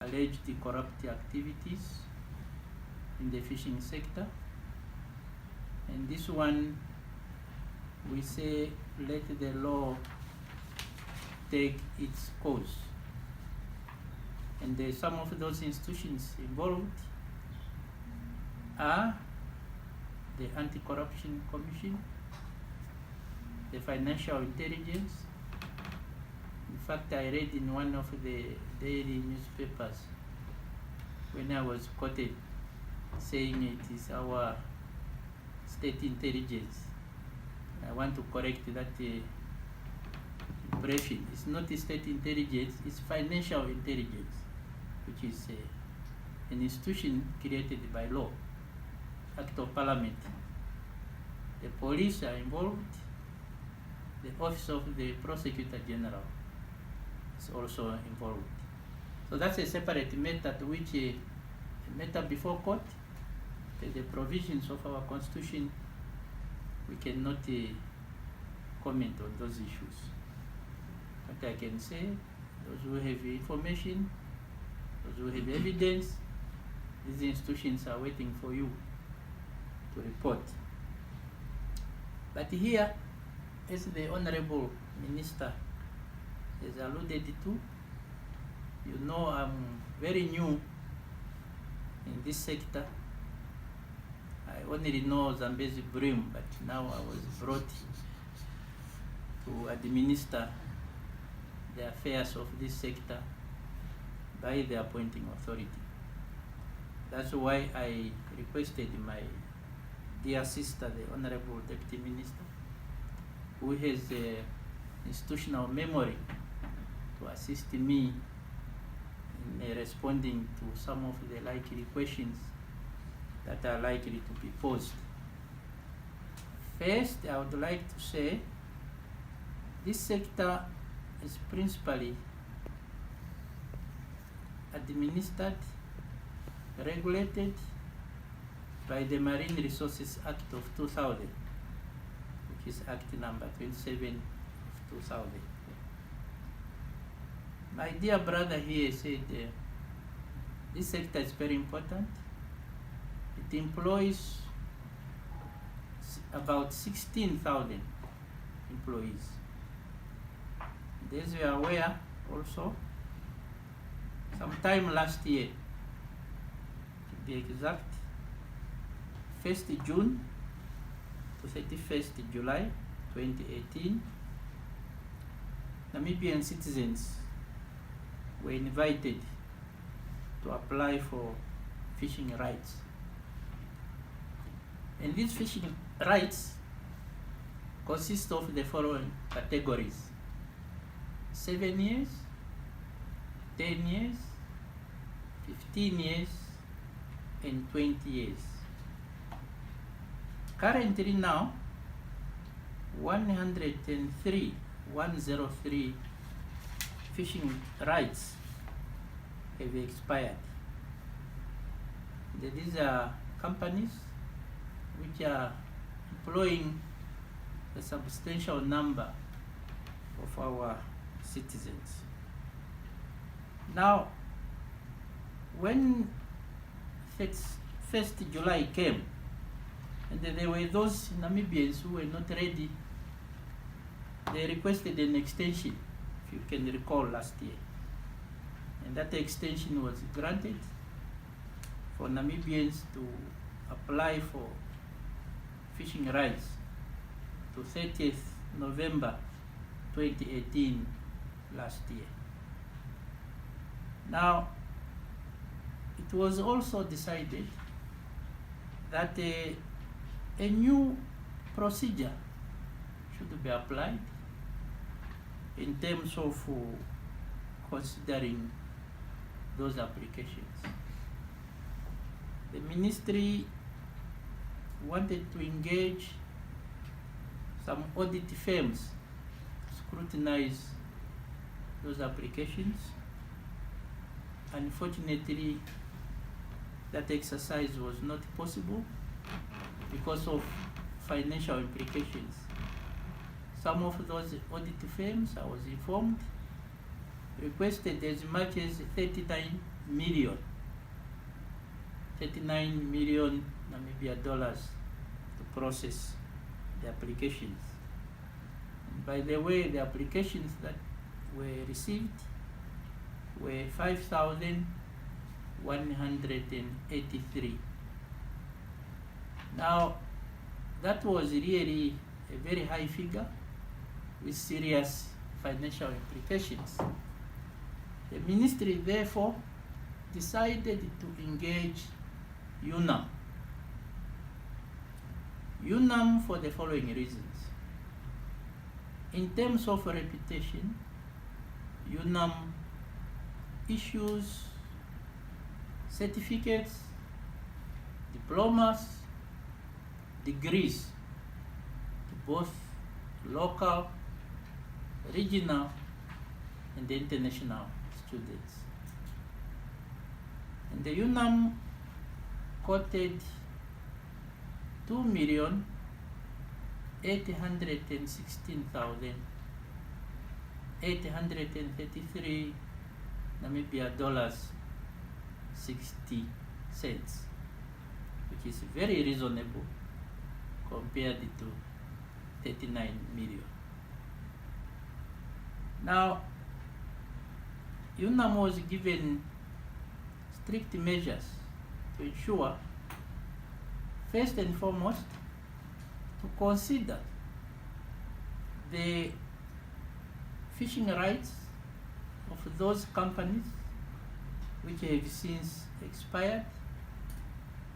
alleged corrupt activities in the fishing sector. And this one, we say, let the law take its course. And some of those institutions involved are the Anti-Corruption Commission, the Financial Intelligence. In fact, I read in one of the daily newspapers when I was quoted saying it is our state intelligence. I want to correct that impression. It's not state intelligence, it's financial intelligence, which is an institution created by law, Act of Parliament. The police are involved. The Office of the Prosecutor General is also involved. So that's a separate matter to which a matter before court. The provisions of our Constitution, we cannot comment on those issues. But I can say, those who have information, those who have evidence, these institutions are waiting for you to report. But here, as the Honorable Minister has alluded to, you know I'm very new in this sector. I only know Zambezi Brim, but now I was brought to administer the affairs of this sector by the appointing authority. That's why I requested my dear sister, the Honorable Deputy Minister, who has institutional memory, to assist me in responding to some of the likely questions that are likely to be posed. First, I would like to say this sector is principally administered, regulated by the Marine Resources Act of 2000, which is Act number 27 of 2000. My dear brother here said this sector is very important. It employs about 16,000 employees. As we are aware also, sometime last year, to be exact, 1st June to 31st July 2018, Namibian citizens were invited to apply for fishing rights. And these fishing rights consist of the following categories: 7 years, 10 years, 15 years, and 20 years. Currently now, 103 fishing rights have expired. These are companies which are employing a substantial number of our citizens. Now, when 1st July came, and there were those Namibians who were not ready, they requested an extension, if you can recall, last year. And that extension was granted for Namibians to apply for fishing rights to 30th November 2018 last year. Now, it was also decided that a new procedure should be applied in terms of considering those applications. The ministry wanted to engage some audit firms to scrutinize those applications. Unfortunately, that exercise was not possible because of financial implications. Some of those audit firms, I was informed, requested as much as 39 million, 39 million Namibia dollars to process the applications. And by the way, the applications that were received were 5,183. Now, that was really a very high figure with serious financial implications. The ministry therefore decided to engage UNAM. UNAM for the following reasons. In terms of reputation, UNAM issues certificates, diplomas, degrees to both local, regional, and international students. And the UNAM quoted 2,816,833 Namibia dollars 60 cents, which is very reasonable compared to 39 million. Now, UNAM was given strict measures to ensure, first and foremost, to consider the fishing rights of those companies which have since expired,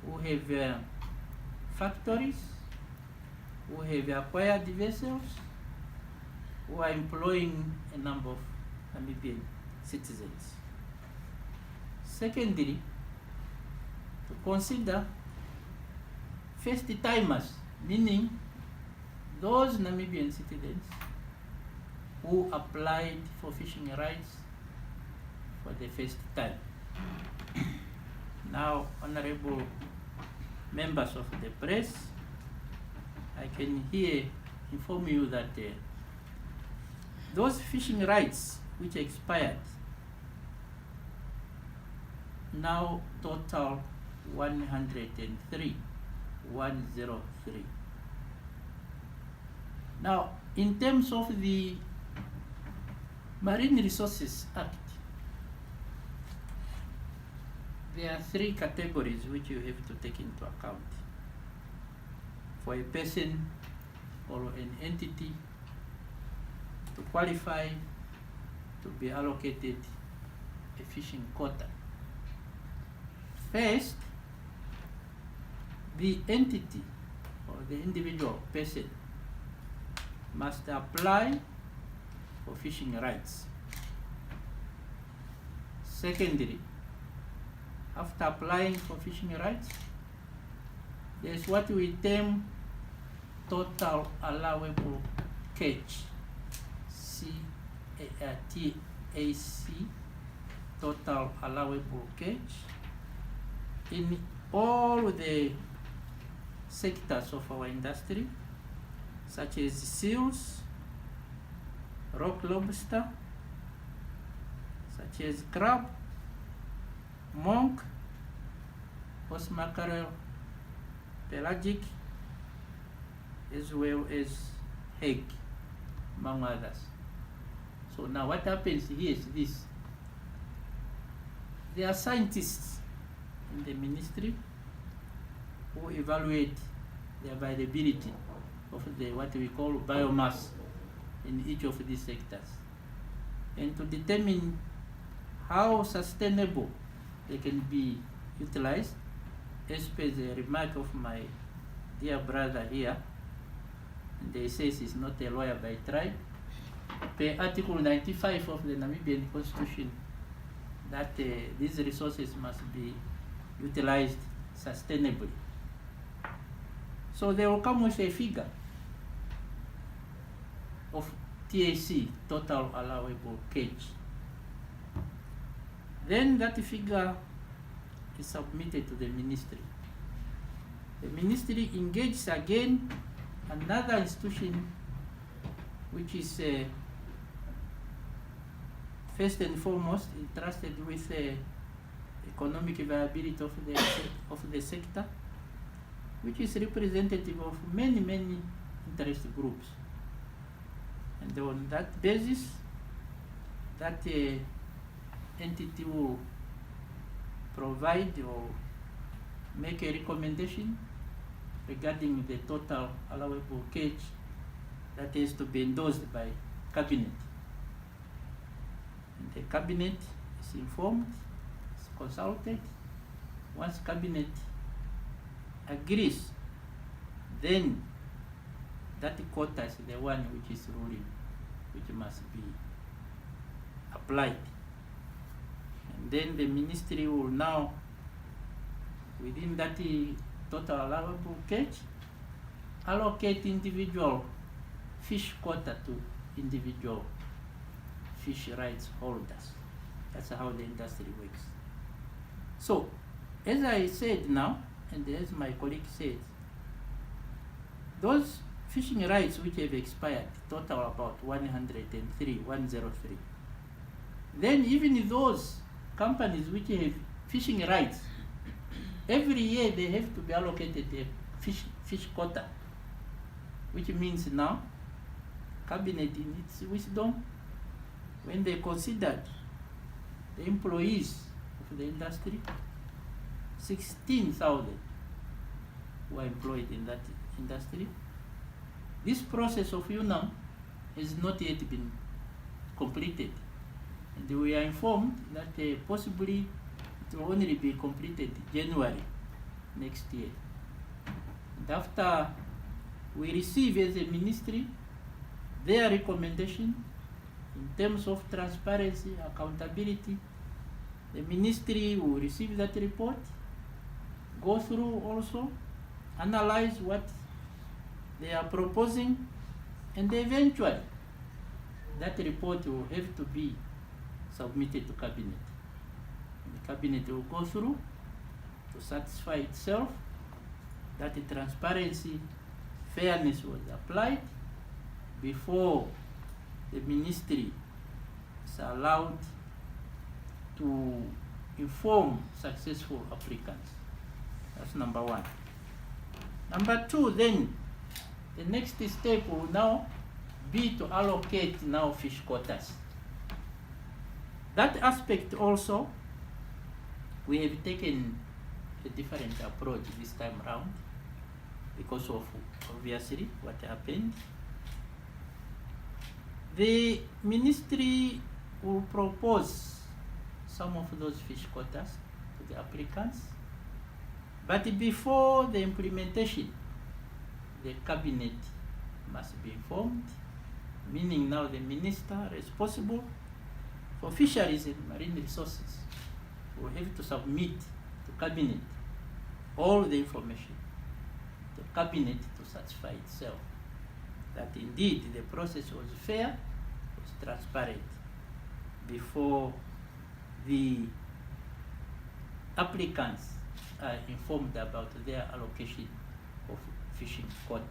who have factories, who have acquired vessels, who are employing a number of Namibian citizens. Secondly, to consider first-timers, meaning those Namibian citizens who applied for fishing rights for the first time. Now, honorable members of the press, I can here inform you that those fishing rights which expired now total 103. Now, in terms of the Marine Resources Act, there are three categories which you have to take into account for a person or an entity to qualify to be allocated a fishing quota. First, the entity or the individual person must apply for fishing rights. Secondly, after applying for fishing rights, there is what we term total allowable catch, TAC, total allowable catch, in all the sectors of our industry, such as seals, rock lobster, such as crab, monk, horse mackerel, pelagic, as well as hake, among others. So now what happens here is this. There are scientists in the ministry who evaluate the availability of the what we call biomass in each of these sectors, and to determine how sustainable they can be utilized, as per the remark of my dear brother here, and they says he's not a lawyer by tribe, per Article 95 of the Namibian Constitution, that these resources must be utilized sustainably. So they will come with a figure of TAC, total allowable catch. Then that figure is submitted to the ministry. The ministry engages again another institution which is first and foremost entrusted with economic viability of the sector, which is representative of many interest groups. And on that basis, that entity will provide or make a recommendation regarding the total allowable catch that is to be endorsed by Cabinet. And the Cabinet is informed, is consulted. Once Cabinet agrees, then that quota is the one which is ruling, which must be applied. And then the ministry will now, within that total allowable catch, allocate individual fish quota to individual fish rights holders. That's how the industry works. So, as I said now, and as my colleague said, those fishing rights which have expired, total about 103. Then even those companies which have fishing rights, every year they have to be allocated a fish quota, which means now Cabinet in its wisdom, when they considered the employees of the industry, 16,000 were employed in that industry. This process of UNAM has not yet been completed, and we are informed that possibly it will only be completed January next year. And after we receive as a ministry their recommendation in terms of transparency, accountability, the ministry will receive that report, go through also, analyze what they are proposing, and eventually that report will have to be submitted to Cabinet. And the Cabinet will go through to satisfy itself that the transparency, fairness was applied before the ministry is allowed to inform successful applicants. That's number one. Number two, then, the next step will now be to allocate now fish quotas. That aspect also, we have taken a different approach this time around because of obviously what happened. The ministry will propose some of those fish quotas to the applicants, but before the implementation, the Cabinet must be informed, meaning now the minister responsible for fisheries and marine resources will have to submit to Cabinet all the information, to Cabinet to satisfy itself that indeed the process was fair, was transparent, before the applicants are informed about their allocation of fishing quota.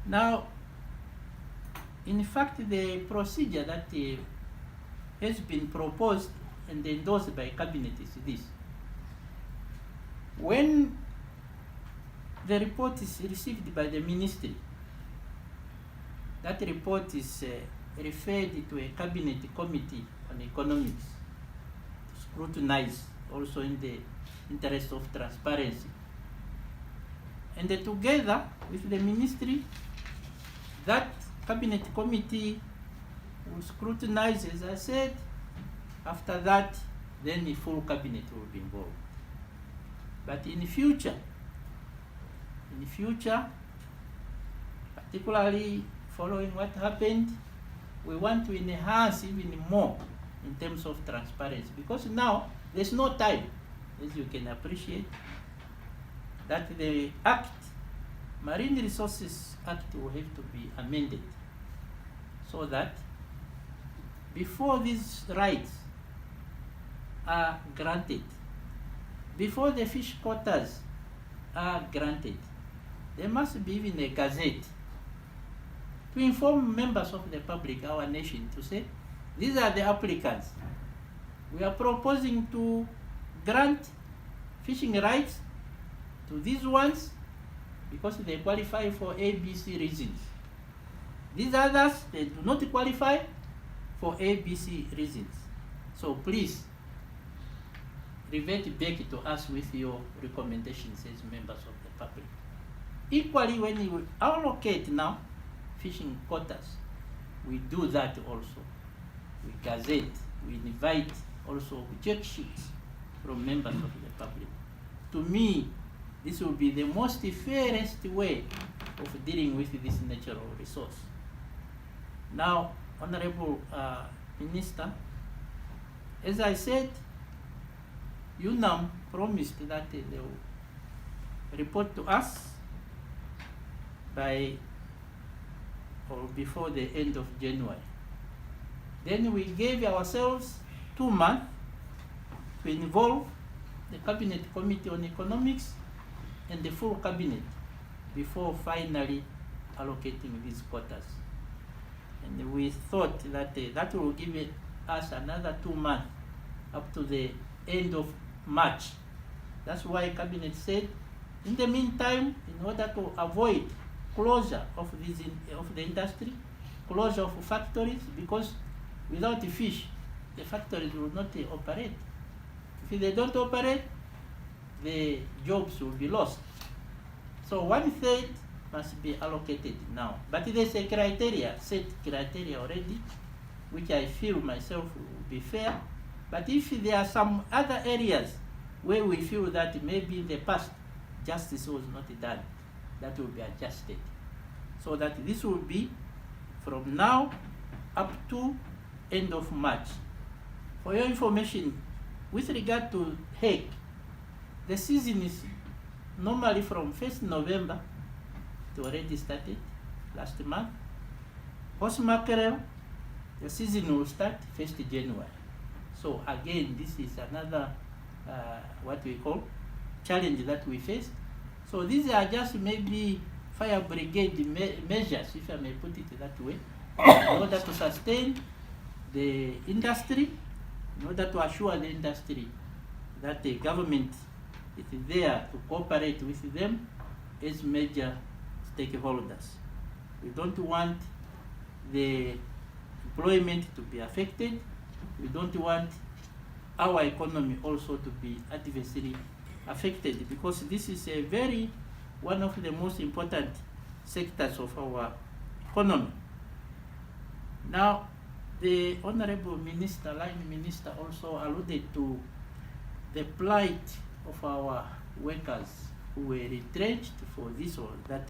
Now, in fact, the procedure that has been proposed and endorsed by Cabinet is this. When the report is received by the ministry, that report is referred to a Cabinet Committee on Economics to scrutinize, also in the interest of transparency. And together with the ministry, that Cabinet Committee will scrutinize, as I said. After that, then the full Cabinet will be involved. But in future, particularly following what happened, we want to enhance even more in terms of transparency, because now there's no time, as you can appreciate, that the Act, Marine Resources Act, will have to be amended so that before these rights are granted, before the fish quotas are granted, there must be even a gazette to inform members of the public, our nation, to say, these are the applicants. We are proposing to grant fishing rights to these ones because they qualify for ABC reasons. These others, they do not qualify for ABC reasons. So please, revert back to us with your recommendations as members of the public. Equally, when you allocate now fishing quotas, we do that also. We gazette, we invite also check sheets from members of the public. To me, this will be the most fairest way of dealing with this natural resource. Now, Honorable Minister, as I said, UNAM promised that they will report to us by or before the end of January. Then we gave ourselves 2 months to involve the Cabinet Committee on Economics and the full Cabinet before finally allocating these quotas. And we thought that that will give us another 2 months up to the end of March. That's why Cabinet said, in the meantime, in order to avoid closure of the industry, closure of factories, because without the fish, the factories will not operate. If they don't operate, the jobs will be lost. So 1/3 must be allocated now. But there's a criteria, set criteria already, which I feel myself will be fair. But if there are some other areas where we feel that maybe in the past justice was not done, that will be adjusted. So that this will be from now up to end of March. For your information, with regard to hake, the season is normally from 1st November, it already started last month. Horse mackerel, the season will start 1st January. So again, this is another what we call challenge that we face. So these are just maybe fire brigade measures, if I may put it that way, in order to sustain the industry, in order to assure the industry that the government is there to cooperate with them as major stakeholders. We don't want the employment to be affected. We don't want our economy also to be adversely affected, because this is one of the most important sectors of our economy. Now, the Honorable Minister, Line Minister, also alluded to the plight of our workers who were retrenched for this or that